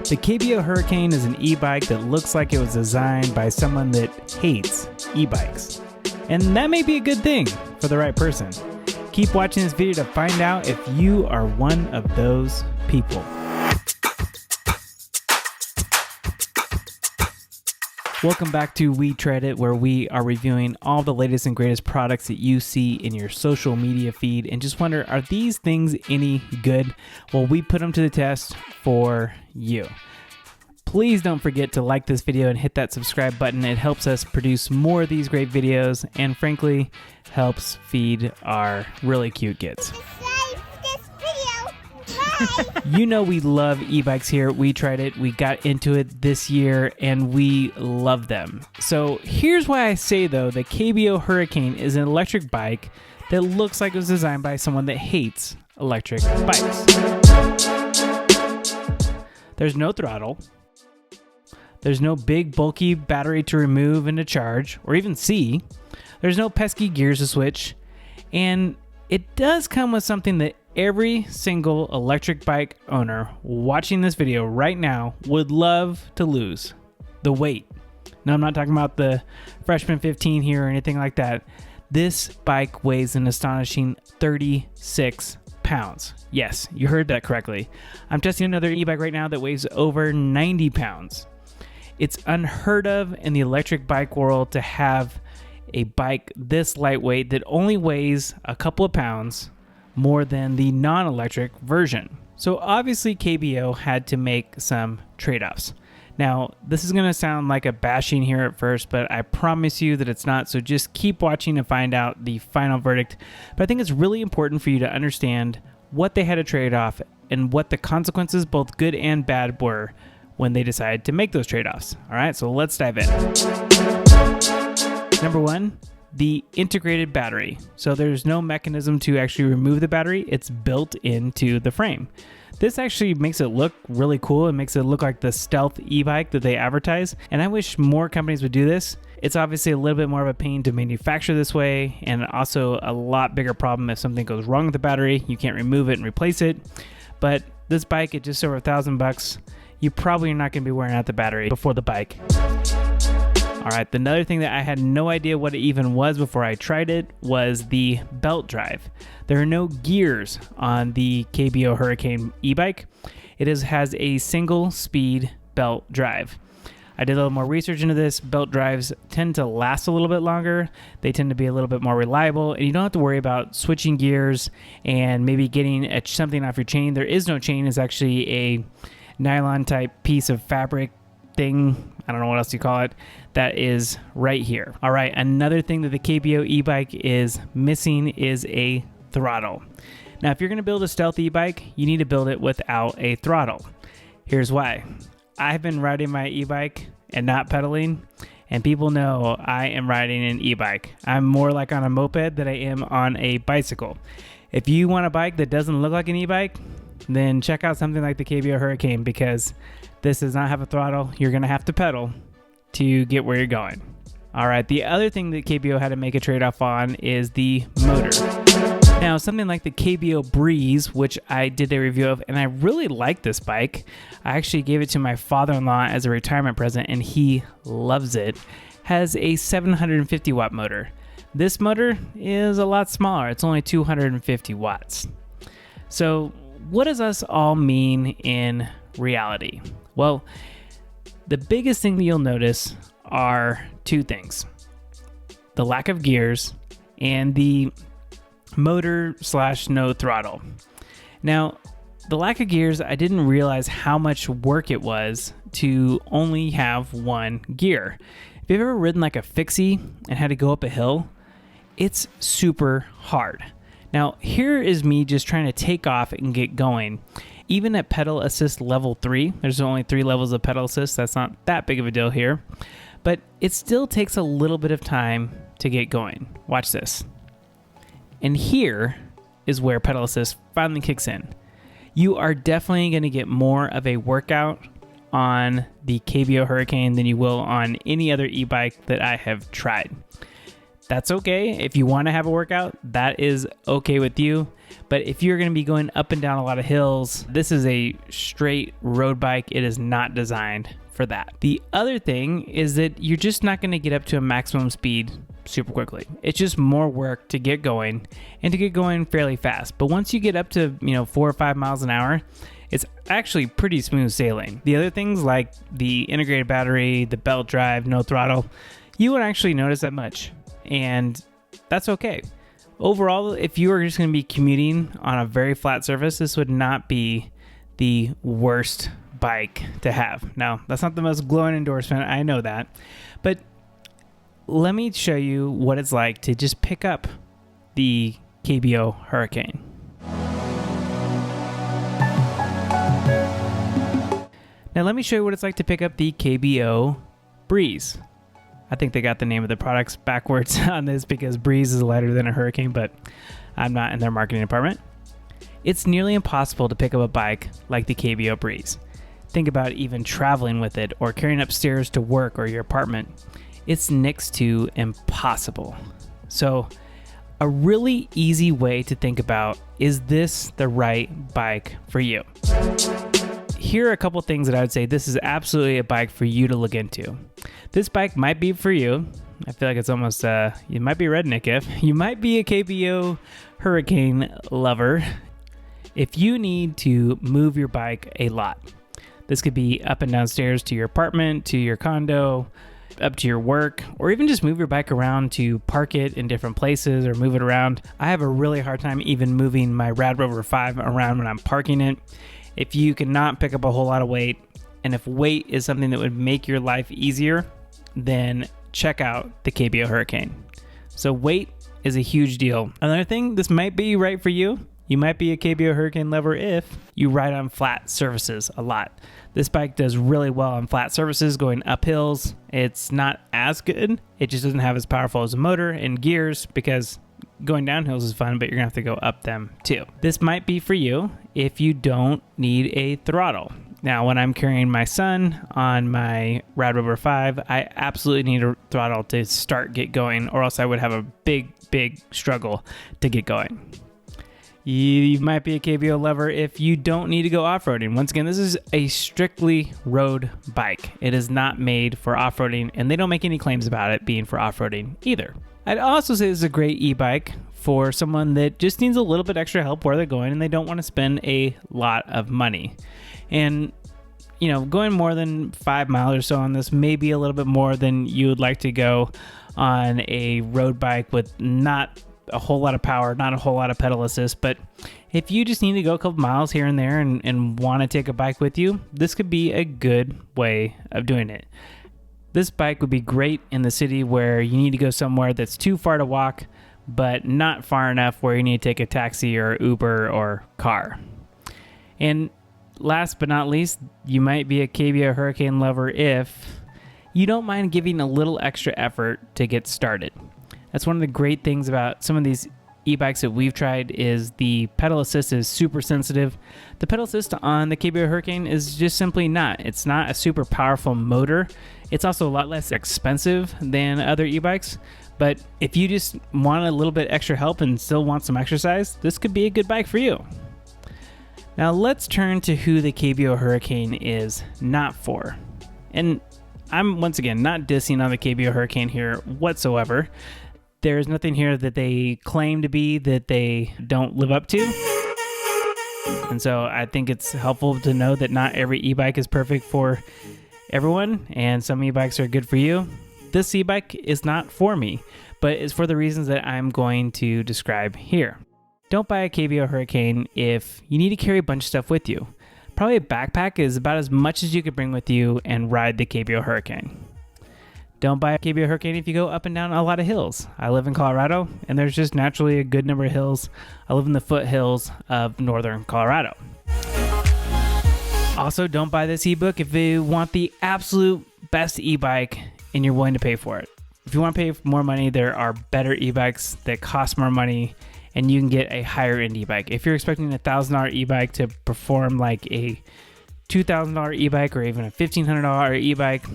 The KBO Hurricane is an e-bike that looks like it was designed by someone that hates e-bikes. And that may be a good thing for the right person. Keep watching this video to find out if you are one of those people. Welcome back to We Tread It, where we are reviewing all the latest and greatest products that you see in your social media feed and just wonder, are these things any good? Well, we put them to the test for you. Please don't forget to like this video and hit that subscribe button. It helps us produce more of these great videos and frankly helps feed our really cute kids. You know we love e-bikes here. We tried it. We got into it this year and we love them. So here's why I say though, the KBO Hurricane is an electric bike that looks like it was designed by someone that hates electric bikes. There's no throttle. There's no big bulky battery to remove and to charge or even see. There's no pesky gears to switch. And it does come with something that every single electric bike owner watching this video right now would love to lose: the weight. Now, I'm not talking about the freshman 15 here or anything like that. This bike weighs an astonishing 36 pounds. Yes, you heard that correctly. I'm testing another e-bike right now that weighs over 90 pounds. It's unheard of in the electric bike world to have a bike this lightweight that only weighs a couple of pounds more than the non-electric version. So obviously KBO had to make some trade-offs. Now, this is going to sound like a bashing here at first, but I promise you that it's not. So just keep watching to find out the final verdict. But I think it's really important for you to understand what they had to trade off and what the consequences, both good and bad, were when they decided to make those trade-offs. All right, so let's dive in. Number one, the integrated battery. So there's no mechanism to actually remove the battery. It's built into the frame. This actually makes it look really cool. It makes it look like the stealth e-bike that they advertise. And I wish more companies would do this. It's obviously a little bit more of a pain to manufacture this way, and also a lot bigger problem if something goes wrong with the battery. You can't remove it and replace it. But this bike at just over $1,000, you probably are not going to be wearing out the battery before the bike. All right, another thing that I had no idea what it even was before I tried it was the belt drive. There are no gears on the KBO Hurricane e-bike. It has a single speed belt drive. I did a little more research into this. Belt drives tend to last a little bit longer. They tend to be a little bit more reliable, and you don't have to worry about switching gears and maybe getting something off your chain. There is no chain. It's actually a nylon type piece of fabric thing, I don't know what else you call it, that is right here. All right, another thing that the KBO e-bike is missing is a throttle. Now, if you're gonna build a stealth e-bike, you need to build it without a throttle. Here's why. I've been riding my e-bike and not pedaling, and people know I am riding an e-bike. I'm more like on a moped than I am on a bicycle. If you want a bike that doesn't look like an e-bike, then check out something like the KBO Hurricane, because this does not have a throttle. You're going to have to pedal to get where you're going. All right, the other thing that KBO had to make a trade-off on is the motor. Now, something like the KBO Breeze, which I did a review of, and I really like this bike. I actually gave it to my father-in-law as a retirement present, and he loves it, has a 750 watt motor. This motor is a lot smaller. It's only 250 watts. So what does this all mean in reality? Well, the biggest thing that you'll notice are two things: the lack of gears and the motor / no throttle. Now, the lack of gears, I didn't realize how much work it was to only have one gear. If you've ever ridden like a fixie and had to go up a hill, it's super hard. Now, here is me just trying to take off and get going. Even at pedal assist level 3, there's only 3 levels of pedal assist. That's not that big of a deal here, but it still takes a little bit of time to get going. Watch this. And here is where pedal assist finally kicks in. You are definitely going to get more of a workout on the KBO Hurricane than you will on any other e-bike that I have tried. That's okay. If you want to have a workout, that is okay with you. But if you're going to be going up and down a lot of hills, this is a straight road bike. It is not designed for that. The other thing is that you're just not going to get up to a maximum speed super quickly. It's just more work to get going and to get going fairly fast. But once you get up to, 4 or 5 miles an hour, it's actually pretty smooth sailing. The other things like the integrated battery, the belt drive, no throttle, you won't actually notice that much. And that's okay. Overall, if you are just going to be commuting on a very flat surface, this would not be the worst bike to have. Now, that's not the most glowing endorsement, I know that, but let me show you what it's like to just pick up the KBO Hurricane. Now let me show you what it's like to pick up the KBO Breeze. I think they got the name of the products backwards on this because Breeze is lighter than a Hurricane, but I'm not in their marketing department. It's nearly impossible to pick up a bike like the KBO Breeze. Think about even traveling with it or carrying upstairs to work or your apartment. It's next to impossible. So a really easy way to think about, is this the right bike for you? Here are a couple things that I would say this is absolutely a bike for you to look into. This bike might be for you. I feel like it's almost, you might be redneck if. You might be a KBO Hurricane lover. If you need to move your bike a lot, this could be up and down stairs to your apartment, to your condo, up to your work, or even just move your bike around to park it in different places or move it around. I have a really hard time even moving my Rad Rover 5 around when I'm parking it. If you cannot pick up a whole lot of weight, and if weight is something that would make your life easier, then check out the KBO Hurricane. So weight is a huge deal. Another thing, this might be right for you. You might be a KBO Hurricane lover if you ride on flat surfaces a lot. This bike does really well on flat surfaces going up hills. It's not as good. It just doesn't have as powerful as a motor and gears because going down hills is fun, but you're gonna have to go up them too. This might be for you if you don't need a throttle. Now, when I'm carrying my son on my Rad Rover 5, I absolutely need a throttle to get going, or else I would have a big struggle to get going. You might be a KBO lover if you don't need to go off-roading. Once again, this is a strictly road bike. It is not made for off-roading, and they don't make any claims about it being for off-roading either. I'd also say this is a great e-bike for someone that just needs a little bit extra help where they're going and they don't want to spend a lot of money. And, going more than 5 miles or so on this may be a little bit more than you would like to go on a road bike with not a whole lot of power, not a whole lot of pedal assist. But if you just need to go a couple miles here and there and want to take a bike with you, this could be a good way of doing it. This bike would be great in the city where you need to go somewhere that's too far to walk, but not far enough where you need to take a taxi or Uber or car. And last but not least, you might be a KBO Hurricane lover if you don't mind giving a little extra effort to get started. That's one of the great things about some of these e-bikes that we've tried is the pedal assist is super sensitive. The pedal assist on the KBO Hurricane is just simply not. It's not a super powerful motor. It's also a lot less expensive than other e-bikes. But if you just want a little bit extra help and still want some exercise, this could be a good bike for you. Now let's turn to who the KBO Hurricane is not for. And I'm once again not dissing on the KBO Hurricane here whatsoever. There's nothing here that they claim to be that they don't live up to. And so I think it's helpful to know that not every e-bike is perfect for everyone, and some e-bikes are good for you. This e-bike is not for me, but it's for the reasons that I'm going to describe here. Don't buy a KBO Hurricane if you need to carry a bunch of stuff with you. Probably a backpack is about as much as you could bring with you and ride the KBO Hurricane. Don't buy a KBO Hurricane if you go up and down a lot of hills. I live in Colorado, and there's just naturally a good number of hills. I live in the foothills of northern Colorado. Also, don't buy this ebook if you want the absolute best e-bike and you're willing to pay for it. If you want to pay more money, there are better e-bikes that cost more money, and you can get a higher end e-bike. If you're expecting a $1,000 e-bike to perform like a $2,000 e-bike or even a $1,500 e-bike,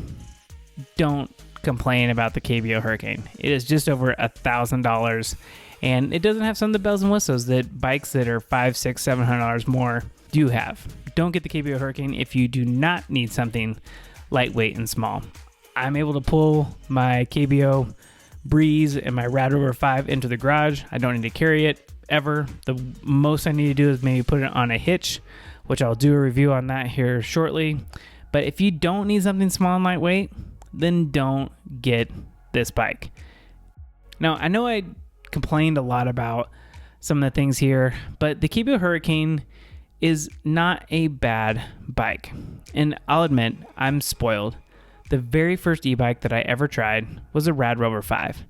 don't complain about the KBO Hurricane. It is just over $1,000, And it doesn't have some of the bells and whistles that bikes that are $500, $600, $700 more do have. Don't get the KBO Hurricane if you do not need something lightweight and small. I'm able to pull my KBO Breeze and my Rad Rover 5 into the garage. I don't need to carry it ever. The most I need to do is maybe put it on a hitch, which I'll do a review on that here shortly. But if you don't need something small and lightweight, then don't get this bike. Now, I know I complained a lot about some of the things here, but the KBO Hurricane is not a bad bike. And I'll admit, I'm spoiled. The very first e-bike that I ever tried was a Rad Rover 5.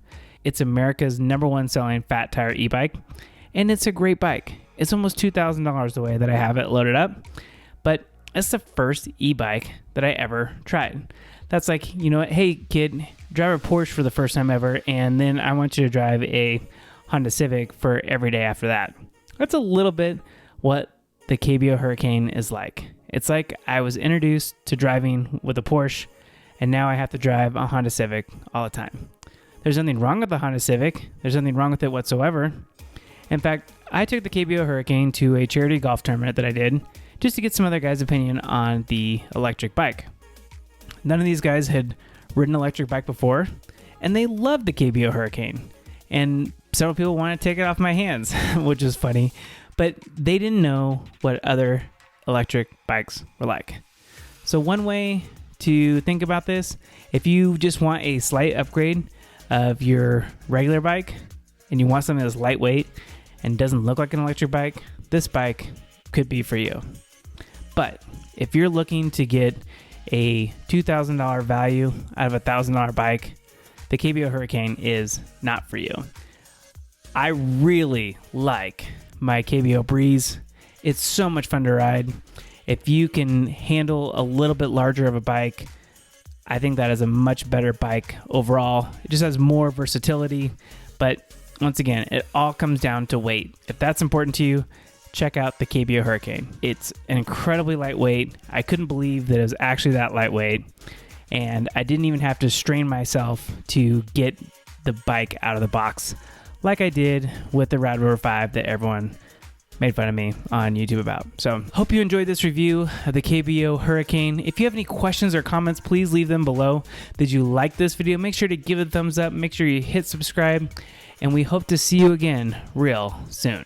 It's America's #1 selling fat tire e-bike, and it's a great bike. It's almost $2,000 the way that I have it loaded up, but it's the first e-bike that I ever tried. That's like, you know what, hey kid, drive a Porsche for the first time ever, and then I want you to drive a Honda Civic for every day after that. That's a little bit what the KBO Hurricane is like. It's like I was introduced to driving with a Porsche, and now I have to drive a Honda Civic all the time. There's nothing wrong with the Honda Civic. There's nothing wrong with it whatsoever. In fact, I took the KBO Hurricane to a charity golf tournament that I did just to get some other guys' opinion on the electric bike. None of these guys had ridden an electric bike before, and they loved the KBO Hurricane. And several people wanted to take it off my hands, which is funny, but they didn't know what other electric bikes were like. So one way to think about this, if you just want a slight upgrade of your regular bike and you want something that's lightweight and doesn't look like an electric bike, this bike could be for you. But if you're looking to get a $2,000 value out of a $1,000 bike, the KBO Hurricane is not for you. I really like my KBO Breeze. It's so much fun to ride. If you can handle a little bit larger of a bike, I think that is a much better bike overall. It just has more versatility, but once again, it all comes down to weight. If that's important to you, check out the KBO Hurricane. It's incredibly lightweight. I couldn't believe that it was actually that lightweight, and I didn't even have to strain myself to get the bike out of the box like I did with the Rad Rover 5 that everyone made fun of me on YouTube about. So hope you enjoyed this review of the KBO Hurricane. If you have any questions or comments, please leave them below. Did you like this video? Make sure to give it a thumbs up. Make sure you hit subscribe, and we hope to see you again real soon.